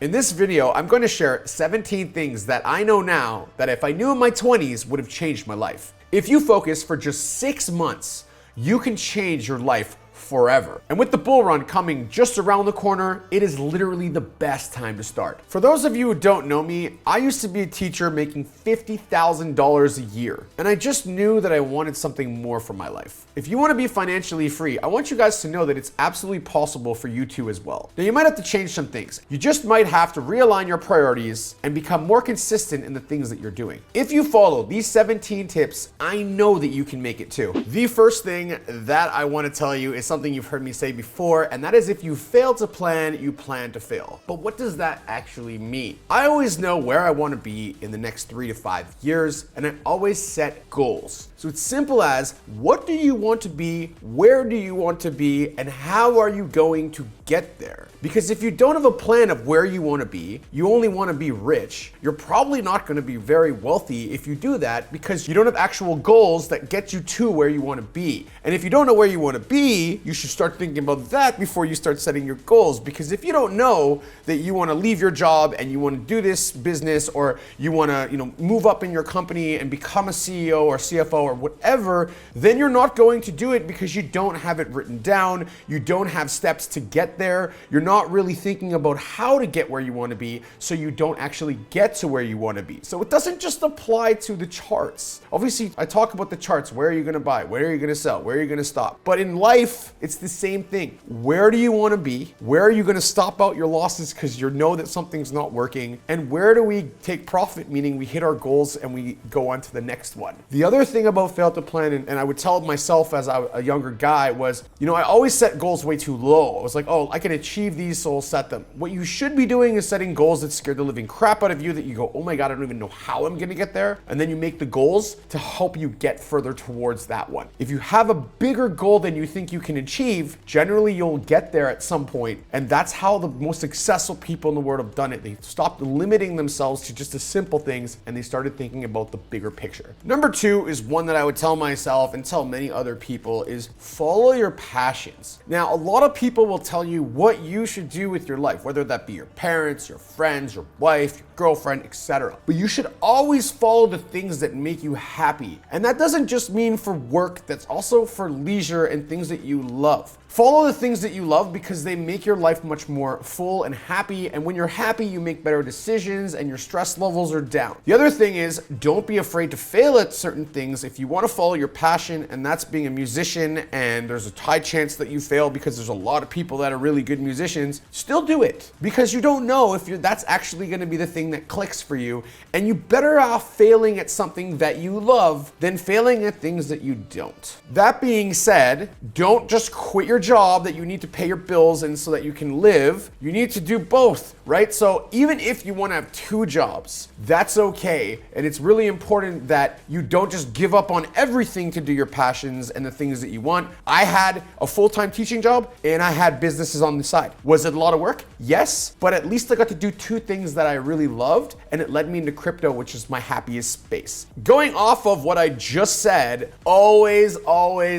In this video, I'm going to share 17 things that I know now that if I knew in my 20s would have changed my life. If you focus for just 6 months, you can change your life forever. And with the bull run coming just around the corner, it is literally the best time to start. For those of you who don't know me, I used to be a teacher making $50,000 a year. And I just knew that I wanted something more for my life. If you want to be financially free, I want you guys to know that it's absolutely possible for you too as well. Now you might have to change some things. You just might have to realign your priorities and become more consistent in the things that you're doing. If you follow these 17 tips, I know that you can make it too. The first thing that I want to tell you is something you've heard me say before, and that is if you fail to plan, you plan to fail. But what does that actually mean? I always know where I want to be in the next 3 to 5 years, and I always set goals. So it's simple as, what do you want to be, where do you want to be, and how are you going to get there? Because if you don't have a plan of where you want to be, you only want to be rich, you're probably not going to be very wealthy if you do that, because you don't have actual goals that get you to where you want to be. And if you don't know where you want to be, you should start thinking about that before you start setting your goals. Because if you don't know that you want to leave your job and you want to do this business, or you want to, move up in your company and become a CEO or CFO or whatever, then you're not going to do it because you don't have it written down. You don't have steps to get there. You're not really thinking about how to get where you want to be, so you don't actually get to where you want to be. So it doesn't just apply to the charts. Obviously, I talk about the charts. Where are you going to buy? Where are you going to sell? Where are you going to stop? But in life, it's the same thing. Where do you want to be? Where are you going to stop out your losses because you know that something's not working? And where do we take profit, meaning we hit our goals and we go on to the next one? The other thing about fail to plan, and I would tell myself as a younger guy, was, I always set goals way too low. I was like, oh, I can achieve these, so I'll set them. What you should be doing is setting goals that scare the living crap out of you, that you go, oh my God, I don't even know how I'm going to get there. And then you make the goals to help you get further towards that one. If you have a bigger goal than you think you can achieve, generally you'll get there at some point. And that's how the most successful people in the world have done it. They stopped limiting themselves to just the simple things and they started thinking about the bigger picture. Number 2 is one that I would tell myself and tell many other people, is follow your passions. Now, a lot of people will tell you what you should do with your life, whether that be your parents, your friends, your wife, your girlfriend, etc. But you should always follow the things that make you happy. And that doesn't just mean for work, that's also for leisure and things that you love. Follow the things that you love because they make your life much more full and happy. And when you're happy, you make better decisions and your stress levels are down. The other thing is, don't be afraid to fail at certain things. If you want to follow your passion, and that's being a musician, and there's a high chance that you fail because there's a lot of people that are really good musicians, still do it, because you don't know if that's actually going to be the thing that clicks for you. And you better off failing at something that you love than failing at things that you don't. That being said, don't just quit your job that you need to pay your bills and so that you can live. You need to do both, right? So even if you want to have 2 jobs, that's okay. And it's really important that you don't just give up on everything to do your passions and the things that you want. I had a full-time teaching job and I had businesses on the side. Was it a lot of work? Yes, but at least I got to do 2 things that I really loved, and it led me into crypto, which is my happiest space. Going off of what I just said, always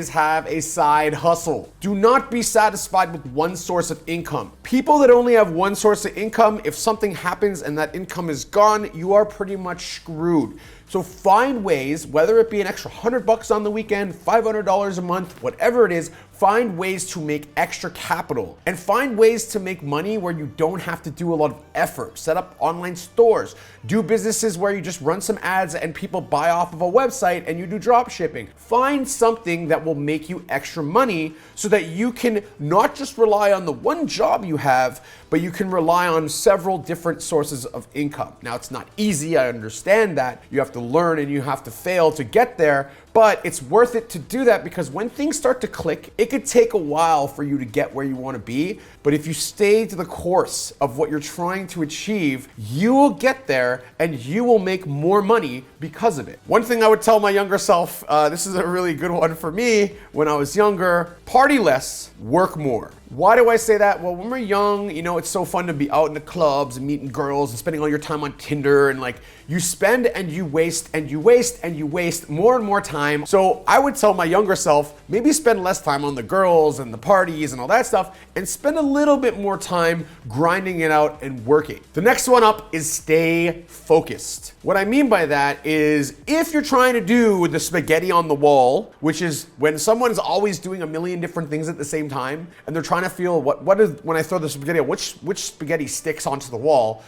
have a side hustle. Do not be satisfied with one source of income. People that only have one source of income, if something happens and that income is gone, you are pretty much screwed. So find ways, whether it be an extra $100 on the weekend, $500 a month, whatever it is, find ways to make extra capital and find ways to make money where you don't have to do a lot of effort. Set up online stores, do businesses where you just run some ads and people buy off of a website and you do drop shipping. Find something that will make you extra money so that you can not just rely on the one job you have, but you can rely on several different sources of income. Now, it's not easy, I understand that. You have to learn and you have to fail to get there, but it's worth it to do that, because when things start to click, it could take a while for you to get where you want to be. But if you stay to the course of what you're trying to achieve, you will get there and you will make more money because of it. One thing I would tell my younger self, this is a really good one for me when I was younger: party less, work more. Why do I say that? Well, when we're young, it's so fun to be out in the clubs and meeting girls and spending all your time on Tinder, and you spend and you waste and you waste and you waste more and more time time. So I would tell my younger self, maybe spend less time on the girls and the parties and all that stuff, and spend a little bit more time grinding it out and working. The next one up is stay focused. What I mean by that is if you're trying to do the spaghetti on the wall, which is when someone's always doing a million different things at the same time, and they're trying to feel what is, when I throw the spaghetti, which spaghetti sticks onto the wall.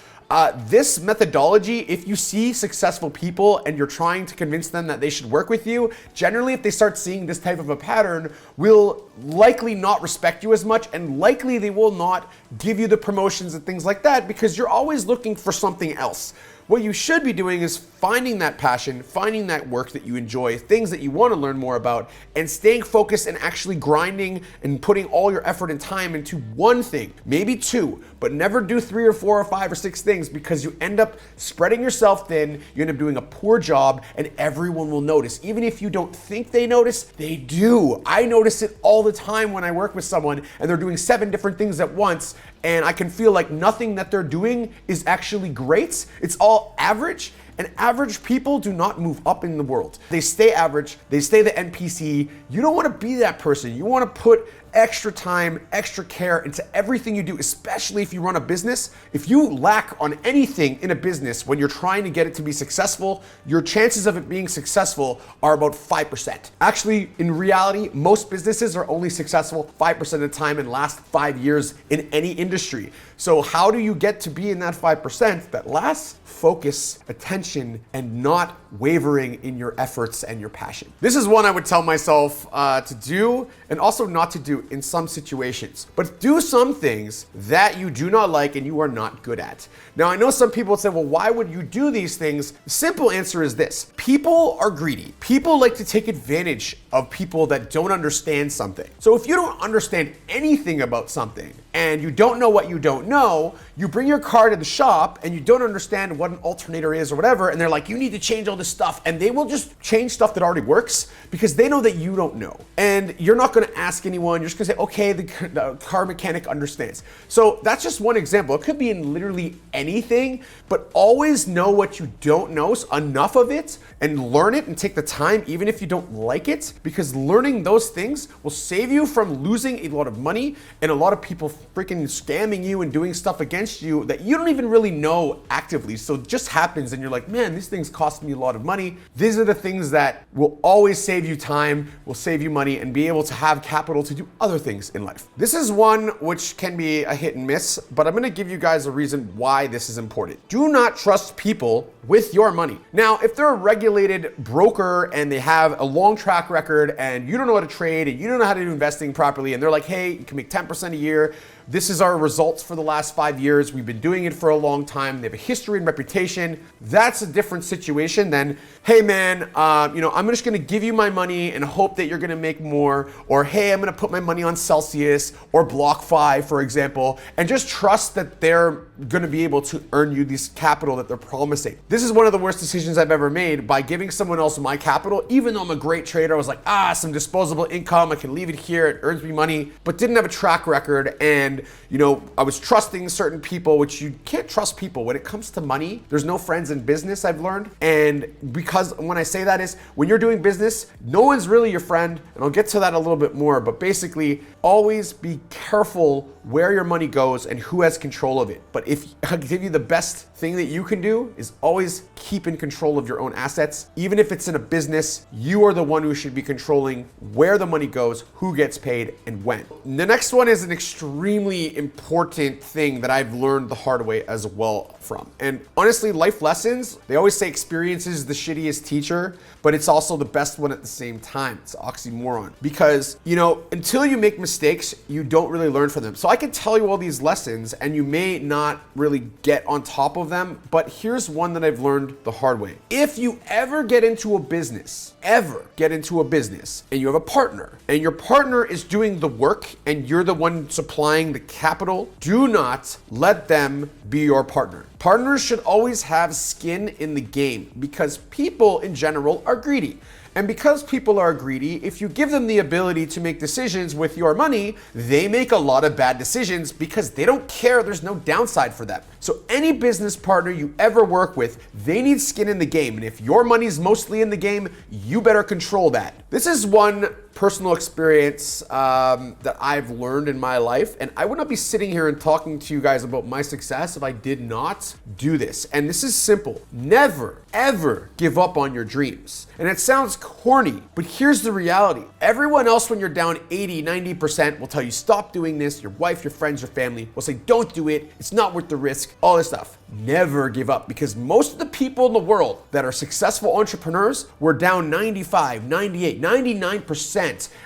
This methodology, if you see successful people and you're trying to convince them that they should work with you, generally if they start seeing this type of a pattern, will likely not respect you as much, and likely they will not give you the promotions and things like that because you're always looking for something else. What you should be doing is finding that passion, finding that work that you enjoy, things that you want to learn more about, and staying focused and actually grinding and putting all your effort and time into one thing, maybe two, but never do 3 or 4 or 5 or 6 things because you end up spreading yourself thin, you end up doing a poor job, and everyone will notice. Even if you don't think they notice, they do. I notice it all the time when I work with someone and they're doing 7 different things at once, and I can feel like nothing that they're doing is actually great. It's all average, and average people do not move up in the world. They stay average, they stay the NPC. You don't want to be that person. You want to put extra time, extra care into everything you do, especially if you run a business. If you lack on anything in a business when you're trying to get it to be successful, your chances of it being successful are about 5%. Actually, in reality, most businesses are only successful 5% of the time and last 5 years in any industry. So how do you get to be in that 5% that lasts? Focus, attention, and not wavering in your efforts and your passion. This is one I would tell myself to do and also not to do in some situations. But do some things that you do not like and you are not good at. Now, I know some people say, well, why would you do these things? The simple answer is this. People are greedy. People like to take advantage of people that don't understand something. So if you don't understand anything about something and you don't know what you don't know, you bring your car to the shop and you don't understand what an alternator is or whatever, and they're like, you need to change all this stuff, and they will just change stuff that already works because they know that you don't know. And you're not gonna ask anyone, you're just gonna say, okay, the car mechanic understands. So that's just one example. It could be in literally anything, but always know what you don't know, so enough of it, and learn it and take the time, even if you don't like it, because learning those things will save you from losing a lot of money and a lot of people freaking scamming you and doing stuff against you that you don't even really know actively. So it just happens and you're like, man, these things cost me a lot of money. These are the things that will always save you time, will save you money, and be able to have capital to do other things in life. This is one which can be a hit and miss, but I'm gonna give you guys a reason why this is important. Do not trust people with your money. Now, if they're a regulated broker and they have a long track record and you don't know how to trade and you don't know how to do investing properly, and they're like, hey, you can make 10% a year, this is our results for the last 5 years, we've been doing it for a long time, they have a history and reputation, that's a different situation than, hey man, I'm just gonna give you my money and hope that you're gonna make more, or hey, I'm gonna put my money on Celsius or BlockFi, for example, and just trust that they're gonna be able to earn you this capital that they're promising. This is one of the worst decisions I've ever made, by giving someone else my capital. Even though I'm a great trader, I was like, some disposable income, I can leave it here, it earns me money, but didn't have a track record. And I was trusting certain people, which you can't trust people when it comes to money. There's no friends in business, I've learned. And because when I say that is, when you're doing business, no one's really your friend. And I'll get to that a little bit more, but basically always be careful where your money goes and who has control of it. But if I give you the best thing that you can do is always keep in control of your own assets. Even if it's in a business, you are the one who should be controlling where the money goes, who gets paid, and when. The next one is an extremely important thing that I've learned the hard way as well from. And honestly, life lessons, they always say experience is the shittiest teacher, but it's also the best one at the same time. It's an oxymoron. Because, until you make mistakes, you don't really learn from them. So I can tell you all these lessons and you may not really get on top of them, but here's one that I've learned the hard way. If you ever get into a business, and you have a partner, and your partner is doing the work and you're the one supplying the capital, do not let them be your partner. Partners should always have skin in the game because people in general are greedy. And because people are greedy, if you give them the ability to make decisions with your money, they make a lot of bad decisions because they don't care. There's no downside for them. So any business partner you ever work with, they need skin in the game. And if your money's mostly in the game, you better control that. This is one personal experience that I've learned in my life, and I would not be sitting here and talking to you guys about my success if I did not do this. And this is simple. Never, ever give up on your dreams. And it sounds corny, but here's the reality. Everyone else, when you're down 80, 90%, will tell you stop doing this. Your wife, your friends, your family will say don't do it. It's not worth the risk, all this stuff. Never give up, because most of the people in the world that are successful entrepreneurs were down 95, 98, 99%.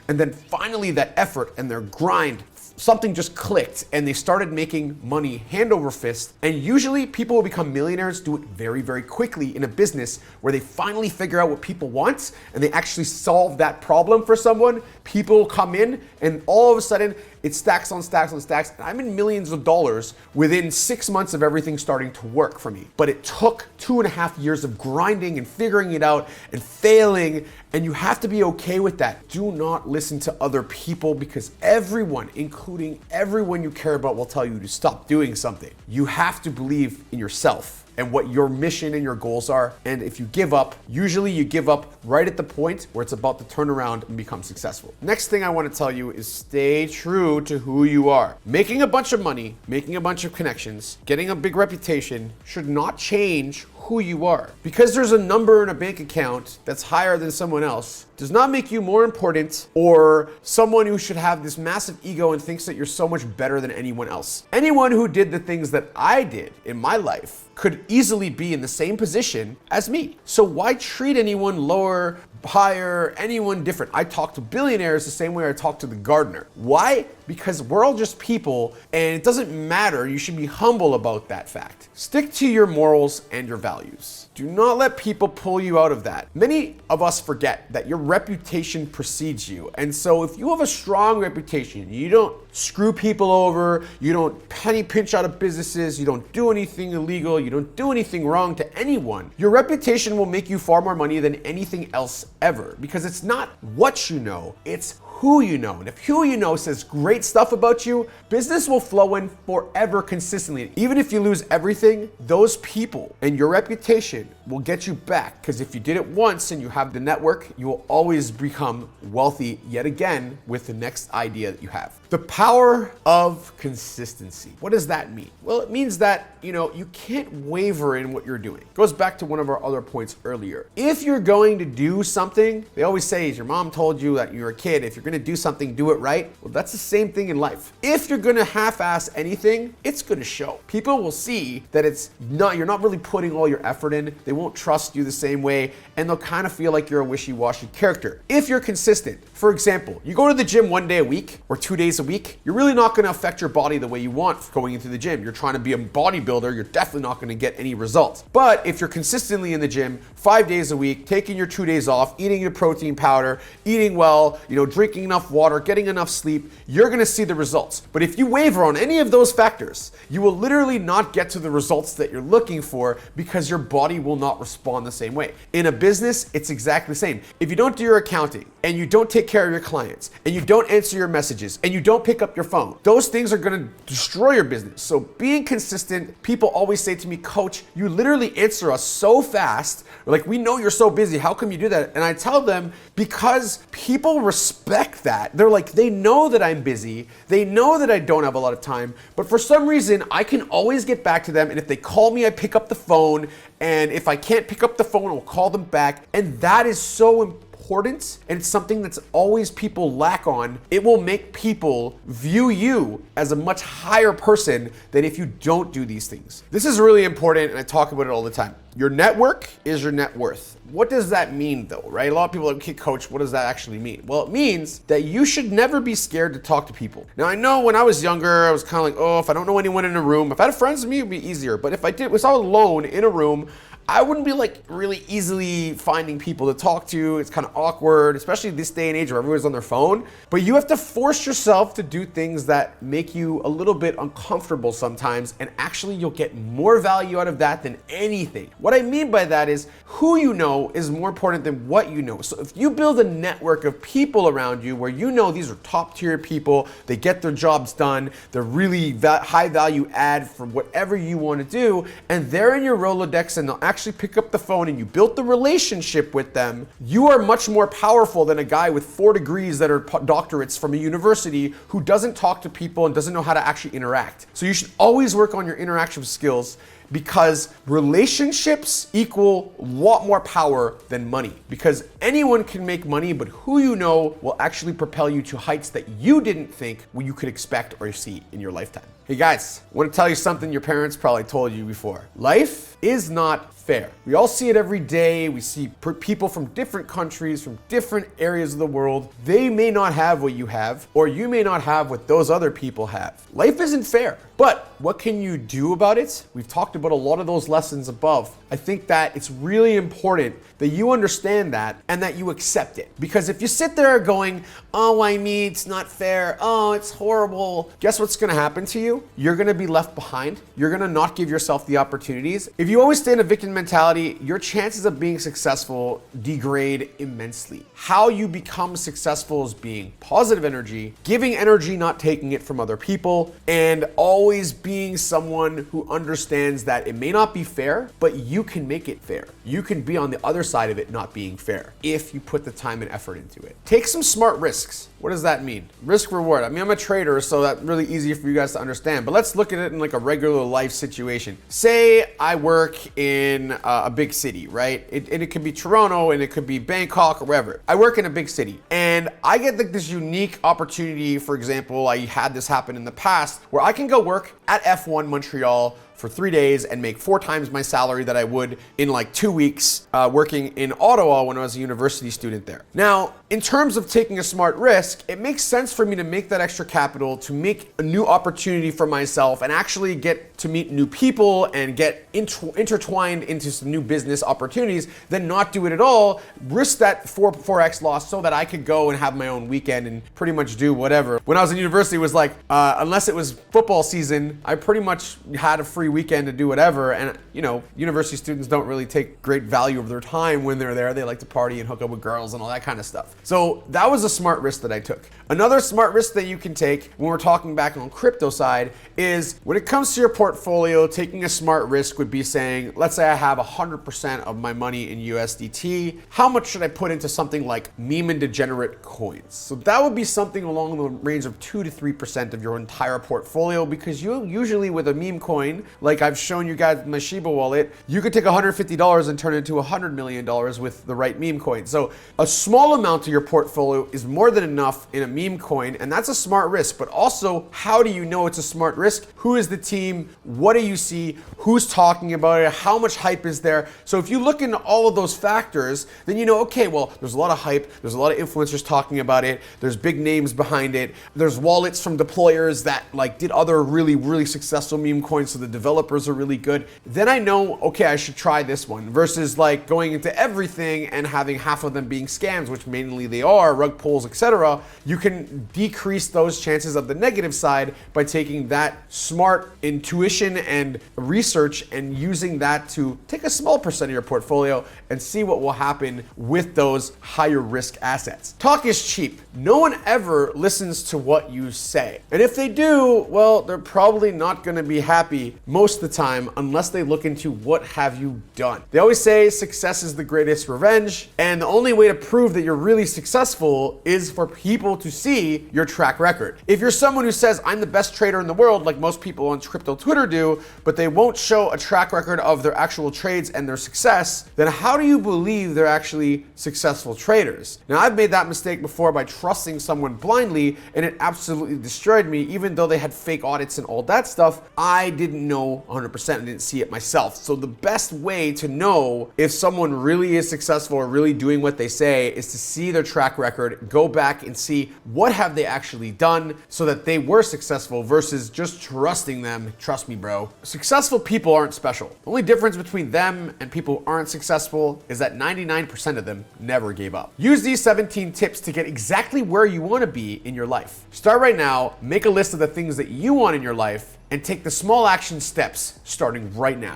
And then finally that effort and their grind, something just clicked and they started making money hand over fist. And usually people who become millionaires do it very, very quickly in a business where they finally figure out what people want and they actually solve that problem for someone. People come in and all of a sudden it stacks on stacks on stacks. And I'm in millions of dollars within 6 months of everything starting to work for me. But it took 2.5 years of grinding and figuring it out and failing. And you have to be okay with that. Do not listen to other people, because everyone, including everyone you care about, will tell you to stop doing something. You have to believe in yourself and what your mission and your goals are. And if you give up, usually you give up right at the point where it's about to turn around and become successful. Next thing I want to tell you is stay true to who you are. Making a bunch of money, making a bunch of connections, getting a big reputation should not change who you are. Because there's a number in a bank account that's higher than someone else does not make you more important or someone who should have this massive ego and thinks that you're so much better than anyone else. Anyone who did the things that I did in my life could easily be in the same position as me. So why treat anyone lower, hire anyone different? I talk to billionaires the same way I talk to the gardener. Why? Because we're all just people, and it doesn't matter. You should be humble about that fact. Stick to your morals and your values. Do not let people pull you out of that. Many of us forget that your reputation precedes you. And so if you have a strong reputation, you don't screw people over, you don't penny pinch out of businesses, you don't do anything illegal, you don't do anything wrong to anyone, your reputation will make you far more money than anything else ever. Because it's not what you know, it's who you know. And if who you know says great stuff about you, business will flow in forever consistently. Even if you lose everything, those people and your reputation will get you back. Because if you did it once and you have the network, you will always become wealthy yet again with the next idea that you have. The power of consistency. What does that mean? Well, it means that, you can't waver in what you're doing. It goes back to one of our other points earlier. If you're going to do something, they always say, your mom told you that you're a kid, if you're going to do something, do it right. Well, that's the same thing in life. If you're going to half-ass anything, it's going to show. People will see that you're not really putting all your effort in. They won't trust you the same way, and they'll kind of feel like you're a wishy-washy character. If you're consistent, for example, you go to the gym 1 day a week or 2 days a week, you're really not going to affect your body the way you want going into the gym. You're trying to be a bodybuilder, you're definitely not going to get any results. But if you're consistently in the gym 5 days a week, taking your 2 days off, eating your protein powder, eating well, drinking enough water, getting enough sleep, you're going to see the results. But if you waver on any of those factors, you will literally not get to the results that you're looking for, because your body will not respond the same way. In a business, it's exactly the same. If you don't do your accounting and you don't take care of your clients and you don't answer your messages and you don't pick up your phone, those things are going to destroy your business. So being consistent, people always say to me, Coach, you literally answer us so fast. Like, we know you're so busy. How come you do that? And I tell them, because people respect that. They're like, they know that I'm busy. They know that I don't have a lot of time. But for some reason, I can always get back to them. And if they call me, I pick up the phone. And if I can't pick up the phone, I'll call them back. And that is so important, and it's something that's always people lack on. It will make people view you as a much higher person than if you don't do these things. This is really important, and I talk about it all the time. Your network is your net worth. What does that mean though, right? A lot of people are like, okay, Coach, what does that actually mean? Well, it means that you should never be scared to talk to people. Now, I know when I was younger, I was kind of like, if I don't know anyone in a room, if I had friends with me, it'd be easier. But if I was all alone in a room, I wouldn't be like really easily finding people to talk to. It's kind of awkward, especially this day and age where everyone's on their phone. But you have to force yourself to do things that make you a little bit uncomfortable sometimes, and actually you'll get more value out of that than anything. What I mean by that is who you know is more important than what you know. So if you build a network of people around you where you know these are top tier people, they get their jobs done, they're really high value add for whatever you want to do, and they're in your Rolodex and they'll actually pick up the phone and you built the relationship with them, you are much more powerful than a guy with 4 degrees that are doctorates from a university who doesn't talk to people and doesn't know how to actually interact. So you should always work on your interaction skills, because relationships equal a lot more power than money. Because anyone can make money, but who you know will actually propel you to heights that you didn't think you could expect or see in your lifetime. Hey guys, I want to tell you something your parents probably told you before. Life is not fair. We all see it every day. We see people from different countries, from different areas of the world. They may not have what you have, or you may not have what those other people have. Life isn't fair. But what can you do about it? We've talked about a lot of those lessons above. I think that it's really important that you understand that and that you accept it. Because if you sit there going, oh, I mean, it's not fair. Oh, it's horrible. Guess what's going to happen to you? You're going to be left behind. You're going to not give yourself the opportunities. If you always stay in a victim mentality, your chances of being successful degrade immensely. How you become successful is being positive energy, giving energy, not taking it from other people, and always being someone who understands that it may not be fair, but you can make it fair. You can be on the other side of it not being fair if you put the time and effort into it. Take some smart risks. What does that mean? Risk reward. I mean, I'm a trader, so that's really easy for you guys to understand, but let's look at it in like a regular life situation. Say I work in a big city, right? It could be Toronto and it could be Bangkok or wherever. I work in a big city and I get like this unique opportunity. For example, I had this happen in the past where I can go work at F1 Montreal for 3 days and make 4 times my salary that I would in like 2 weeks working in Ottawa when I was a university student there. Now, in terms of taking a smart risk, it makes sense for me to make that extra capital to make a new opportunity for myself and actually get to meet new people and get intertwined into some new business opportunities than not do it at all, risk that 4x loss so that I could go and have my own weekend and pretty much do whatever. When I was in university, it was like, unless it was football season, I pretty much had a free weekend to do whatever. And you know, university students don't really take great value of their time when they're there. They like to party and hook up with girls and all that kind of stuff. So that was a smart risk that I took. Another smart risk that you can take when we're talking back on crypto side is when it comes to your portfolio, taking a smart risk would be saying, let's say I have 100% of my money in USDT. How much should I put into something like meme and degenerate coins? So that would be something along the range of 2 to 3% of your entire portfolio, because you usually with a meme coin, like I've shown you guys my Shiba wallet, you could take $150 and turn it into $100 million with the right meme coin. So a small amount of your portfolio is more than enough in a meme coin, and that's a smart risk. But also, how do you know it's a smart risk? Who is the team? What do you see? Who's talking about it? How much hype is there? So if you look into all of those factors, then you know, okay, well, there's a lot of hype, there's a lot of influencers talking about it, there's big names behind it, there's wallets from deployers that like did other really successful meme coins, so the developers are really good. Then I know, okay, I should try this one, versus like going into everything and having half of them being scams, which mainly they are, rug pulls, etc. You can decrease those chances of the negative side by taking that smart intuition and research and using that to take a small percent of your portfolio and see what will happen with those higher risk assets. Talk is cheap. No one ever listens to what you say. And if they do, well, they're probably not going to be happy most of the time unless they look into what have you done. They always say success is the greatest revenge, and the only way to prove that you're really successful is for people to see your track record. If you're someone who says, I'm the best trader in the world, like most people on crypto Twitter do, but they won't show a track record of their actual trades and their success, then how do you believe they're actually successful traders? Now, I've made that mistake before by trusting someone blindly, and it absolutely destroyed me, even though they had fake audits and all that that stuff, I didn't know 100%. I didn't see it myself. So the best way to know if someone really is successful or really doing what they say is to see their track record, go back and see what have they actually done so that they were successful versus just trusting them. Trust me, bro. Successful people aren't special. The only difference between them and people who aren't successful is that 99% of them never gave up. Use these 17 tips to get exactly where you want to be in your life. Start right now, make a list of the things that you want in your life, and take the small action steps starting right now.